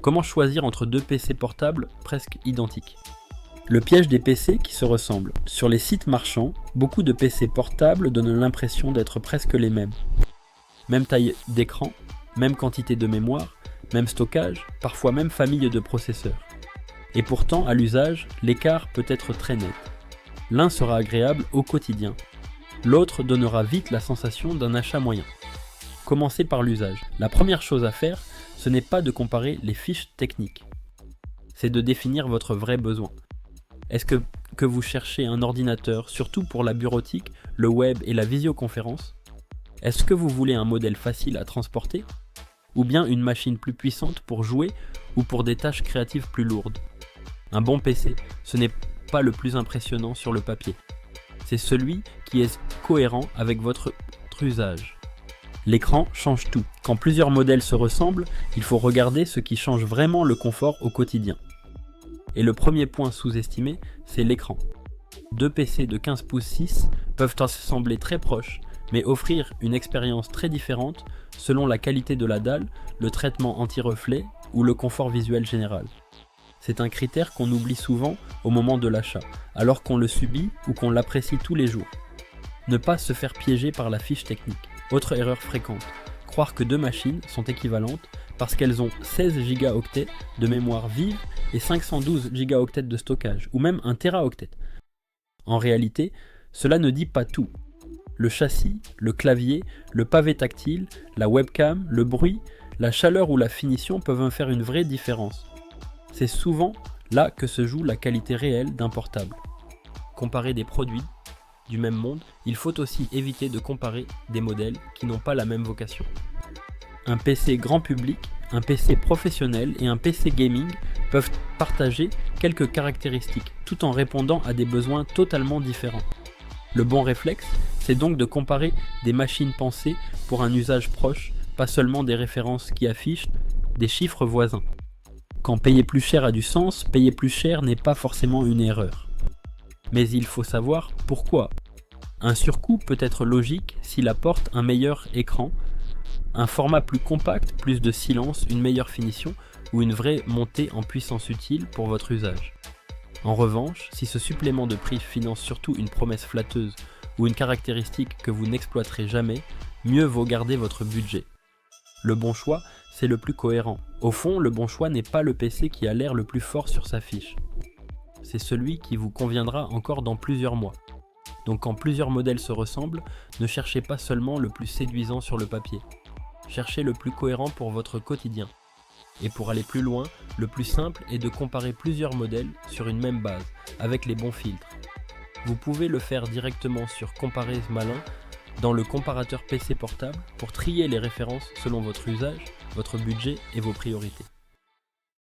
Comment choisir entre deux PC portables presque identiques? Le piège des PC qui se ressemblent. Sur les sites marchands, beaucoup de PC portables donnent l'impression d'être presque les mêmes. Même taille d'écran, même quantité de mémoire, même stockage, parfois même famille de processeurs. Et pourtant, à l'usage, l'écart peut être très net. L'un sera agréable au quotidien. L'autre donnera vite la sensation d'un achat moyen. Commencez par l'usage. La première chose à faire, ce n'est pas de comparer les fiches techniques. C'est de définir votre vrai besoin. Est-ce que vous cherchez un ordinateur, surtout pour la bureautique, le web et la visioconférence? Est-ce que vous voulez un modèle facile à transporter? Ou bien une machine plus puissante pour jouer ou pour des tâches créatives plus lourdes? Un bon PC, ce n'est pas le plus impressionnant sur le papier. C'est celui qui est cohérent avec votre usage. L'écran change tout. Quand plusieurs modèles se ressemblent, il faut regarder ce qui change vraiment le confort au quotidien. Et le premier point sous-estimé, c'est l'écran. Deux PC de 15 pouces 6 peuvent sembler très proches, mais offrir une expérience très différente selon la qualité de la dalle, le traitement anti-reflet ou le confort visuel général. C'est un critère qu'on oublie souvent au moment de l'achat, alors qu'on le subit ou qu'on l'apprécie tous les jours. Ne pas se faire piéger par la fiche technique. Autre erreur fréquente, croire que deux machines sont équivalentes parce qu'elles ont 16 Go de mémoire vive et 512 Go de stockage, ou même 1 Teraoctet. En réalité, cela ne dit pas tout. Le châssis, le clavier, le pavé tactile, la webcam, le bruit, la chaleur ou la finition peuvent faire une vraie différence. C'est souvent là que se joue la qualité réelle d'un portable. Comparer des produits du même monde, il faut aussi éviter de comparer des modèles qui n'ont pas la même vocation. Un PC grand public, un PC professionnel et un PC gaming peuvent partager quelques caractéristiques, tout en répondant à des besoins totalement différents. Le bon réflexe, c'est donc de comparer des machines pensées pour un usage proche, pas seulement des références qui affichent des chiffres voisins. Quand payer plus cher a du sens, payer plus cher n'est pas forcément une erreur. Mais il faut savoir pourquoi. Un surcoût peut être logique s'il apporte un meilleur écran, un format plus compact, plus de silence, une meilleure finition ou une vraie montée en puissance utile pour votre usage. En revanche, si ce supplément de prix finance surtout une promesse flatteuse ou une caractéristique que vous n'exploiterez jamais, mieux vaut garder votre budget. Le bon choix, c'est le plus cohérent. Au fond, le bon choix n'est pas le PC qui a l'air le plus fort sur sa fiche. C'est celui qui vous conviendra encore dans plusieurs mois. Donc quand plusieurs modèles se ressemblent, ne cherchez pas seulement le plus séduisant sur le papier. Cherchez le plus cohérent pour votre quotidien. Et pour aller plus loin, le plus simple est de comparer plusieurs modèles sur une même base, avec les bons filtres. Vous pouvez le faire directement sur Comparer Malin dans le comparateur PC portable pour trier les références selon votre usage, votre budget et vos priorités.